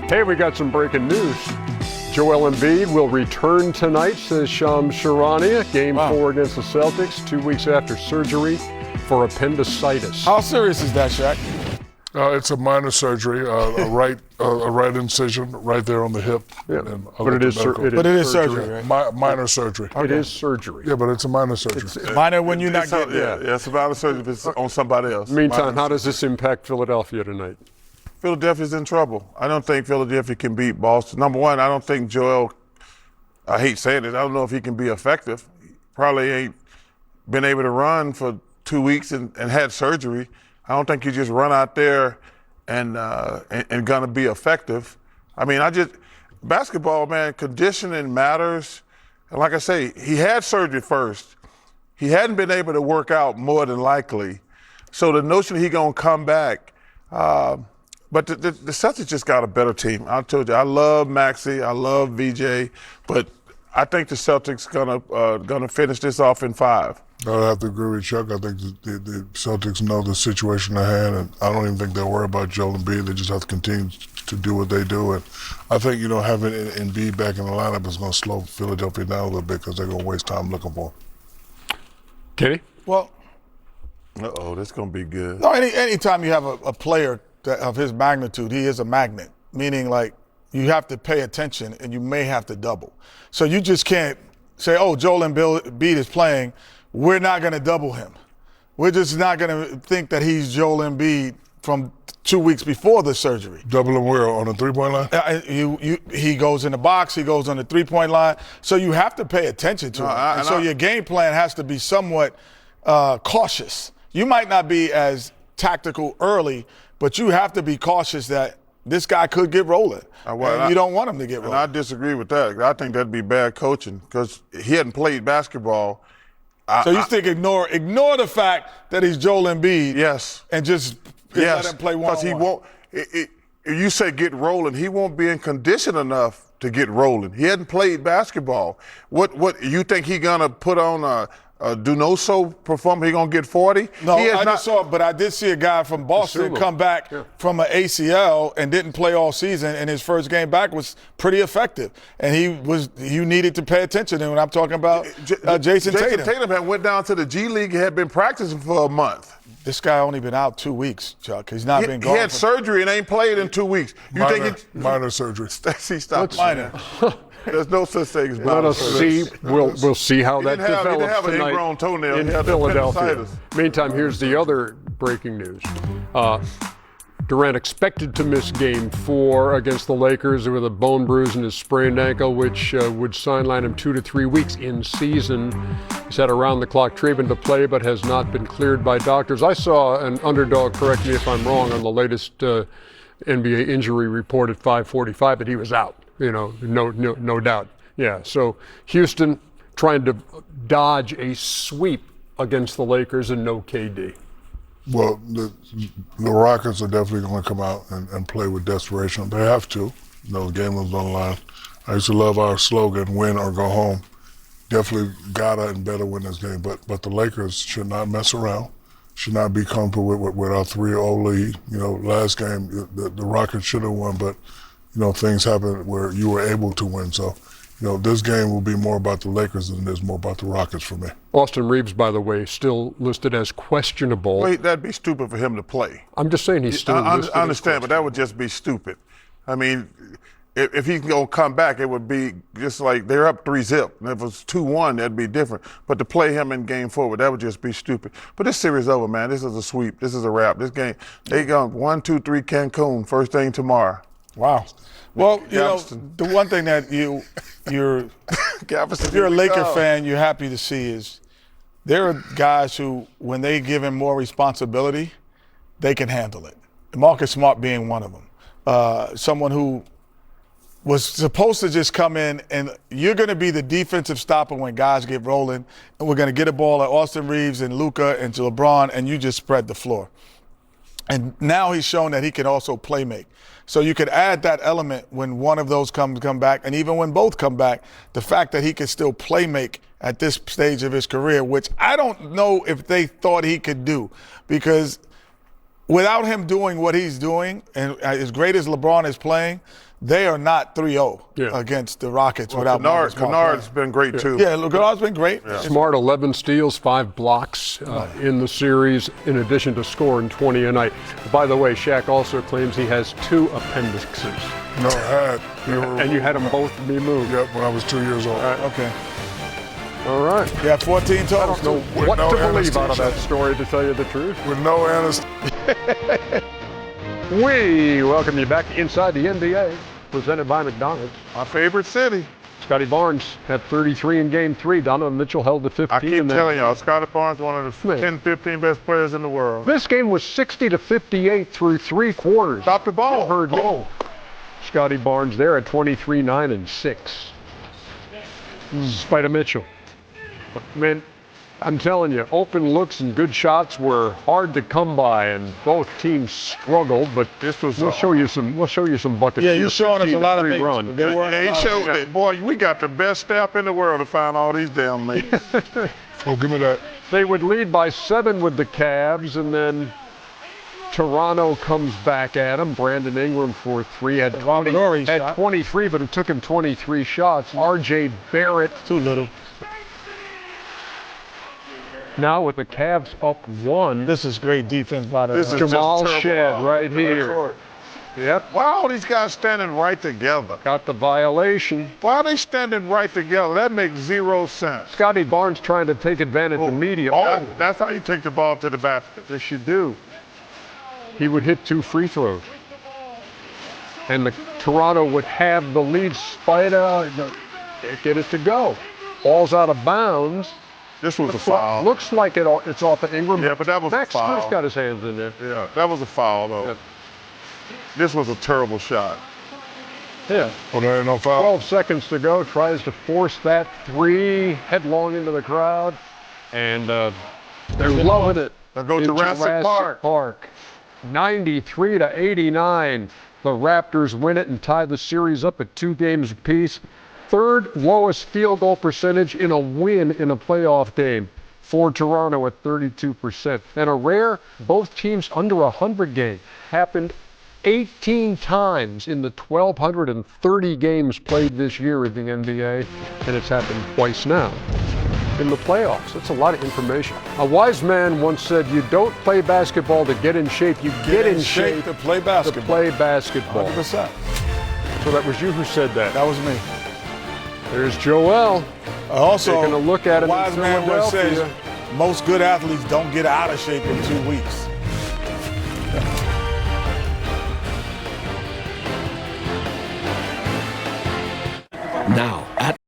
Hey, we got some breaking news. Joel Embiid will return tonight, says Shams Charania. Game 4 against the Celtics, 2 weeks after surgery for appendicitis. How serious is that, Shaq? It's a minor surgery, a right incision right there on the hip. Yeah. But it is surgery, right? Minor surgery. It is surgery. Yeah, but it's a minor surgery. It's minor when you're not getting it's a minor surgery if it's on somebody else. Meantime, how does this impact Philadelphia tonight? Philadelphia's in trouble. I don't think Philadelphia can beat Boston. Number one, I don't think Joel, I hate saying it, I don't know if he can be effective. Probably ain't been able to run for 2 weeks and had surgery. I don't think you just run out there and gonna be effective. I mean, basketball, man, conditioning matters. And like I say, he had surgery first. He hadn't been able to work out more than likely. So the notion he gonna come back, but the Celtics just got a better team. I told you, I love Maxey, I love VJ, but I think the Celtics gonna finish this off in 5. I have to agree with Chuck. I think the Celtics know the situation they had, and I don't even think they'll worry about Joel Embiid. They just have to continue to do what they do. And I think, having Embiid back in the lineup is going to slow Philadelphia down a little bit because they're going to waste time looking for him. Kenny? Well, that's going to be good. No, anytime you have a player of his magnitude, he is a magnet, meaning like you have to pay attention and you may have to double. So you just can't say, oh, Joel Embiid is playing, we're not going to double him. We're just not going to think that he's Joel Embiid from 2 weeks before the surgery. Double him where? On the three-point line? He goes in the box, he goes on the three-point line. So you have to pay attention to him. So your game plan has to be somewhat cautious. You might not be as tactical early, but you have to be cautious that this guy could get rolling. And you don't want him to get rolling. And I disagree with that. I think that'd be bad coaching because he hadn't played basketball. So you think ignore the fact that he's Joel Embiid, yes, and just let him play one-on-one. Because he won't. You say get rolling, he won't be in condition enough to get rolling. He hadn't played basketball. What you think he gonna put on a do-no-so performance? He gonna get 40? No, I just saw it, but I did see a guy from Boston come back from an ACL and didn't play all season, and his first game back was pretty effective. And you needed to pay attention to when I'm talking about Jason Tatum. Jason Tatum had went down to the G League and had been practicing for a month. This guy only been out 2 weeks, Chuck. He's not been gone. He had surgery and ain't played in 2 weeks. Minor surgery. Stacey, stop. Minor. There's no such thing as minor surgery. We'll see how that develops he didn't have an tonight ingrown toenail. in Philadelphia. Meantime, here's the other breaking news. Durant expected to miss Game 4 against the Lakers with a bone bruise in his sprained ankle, which would sideline him 2 to 3 weeks in season. He's had around-the-clock treatment to play, but has not been cleared by doctors. I saw an underdog, correct me if I'm wrong, on the latest NBA injury report at 5:45 that he was out. No doubt. Yeah, so Houston trying to dodge a sweep against the Lakers and no KD. Well, the Rockets are definitely going to come out and play with desperation. They have to. The game was on the line. I used to love our slogan, win or go home. Definitely gotta and better win this game. But the Lakers should not mess around, should not be comfortable with our 3-0 lead. Last game, the Rockets should have won, but things happen where you were able to win. So, this game will be more about the Lakers than it is more about the Rockets for me. Austin Reeves, by the way, still listed as questionable. Wait, that'd be stupid for him to play. I'm just saying he's still listed I understand, but that would just be stupid. I mean, if he's going to come back, it would be just like they're up 3-0. And if it was 2-1, that'd be different. But to play him in Game 4, that would just be stupid. But this series is over, man. This is a sweep. This is a wrap. This game, they go 1-2-3 Cancun, first thing tomorrow. Wow. Well, the one thing that if you're a Laker fan, you're happy to see is there are guys who, when they give him more responsibility, they can handle it. Marcus Smart being one of them. Someone who was supposed to just come in and you're going to be the defensive stopper when guys get rolling, and we're going to get a ball at Austin Reeves and Luka and to LeBron, and you just spread the floor. And now he's shown that he can also play make. So you could add that element when one of those come back, and even when both come back, the fact that he can still play make at this stage of his career, which I don't know if they thought he could do, because without him doing what he's doing, and as great as LeBron is playing, they are not 3-0 Yeah. against the Rockets without Marcus Smart Kennard's playing. been great too. Yeah, Kennard's been great. Smart 11 steals, 5 blocks in the series, in addition to scoring 20 a night. By the way, Shaq also claims he has 2 appendixes. No, I had. And you had them both removed. Yep, when I was 2 years old. Okay. All right. You have 14 totals. I don't know With what no to believe out of anesthesia. that story, to tell you the truth. With no anesthesia. We welcome you back inside the NBA, presented by McDonald's. My favorite city. Scotty Barnes had 33 in Game 3. Donovan Mitchell held to 15. I keep and then- telling y'all, Scotty Barnes, one of the Man. 10, 15 best players in the world. This game was 60-58 through 3 quarters. Stop the ball. You heard me. Scotty Barnes there at 23, 9, and 6. Spider Mitchell. Man, I'm telling you, open looks and good shots were hard to come by, and both teams struggled. But This was we'll show you some buckets. Yeah, you're showing us a lot of things. run. There were Yeah, he showed that. Boy, we got the best staff in the world to find all these damn mates. Oh, give me that. They would lead by 7 with the Cavs, and then Toronto comes back at them. Brandon Ingram for 3 had 23, but it took him 23 shots. R.J. Barrett too little. now with the Cavs up 1. This is great defense by the This is Jamal just terrible. Shed right here. Yep, Why are all these guys standing right together? got the violation. Why are they standing right together? That makes 0 sense. Scotty Barnes trying to take advantage of medium. Oh, that's how you take the ball to the basket. Yes, you do. He would hit 2 free throws. And Toronto would have the lead. Spider, can't get it to go. Ball's out of bounds. This was a foul. Looks like it's off of Ingram. Yeah, but that was a Max foul. Smith's got his hands in there. Yeah, that was a foul, though. Yeah. This was a terrible shot. Yeah. Oh, there ain't no foul. 12 seconds to go. Tries to force that 3 headlong into the crowd. And they're loving it. Now go in Jurassic Park. 93-89. The Raptors win it and tie the series up at 2 games apiece. 3rd lowest field goal percentage in a win in a playoff game for Toronto at 32%. And a rare, both teams under 100 game. Happened 18 times in the 1,230 games played this year in the NBA, and it's happened twice now in the playoffs. That's a lot of information. A wise man once said, you don't play basketball to get in shape, you get in shape to play to basketball. play basketball. 100%. So that was you who said that. That was me. There's Joel. Also, Taking a look at a him in wise man once says, Philadelphia. most good athletes don't get out of shape in 2 weeks. Now, at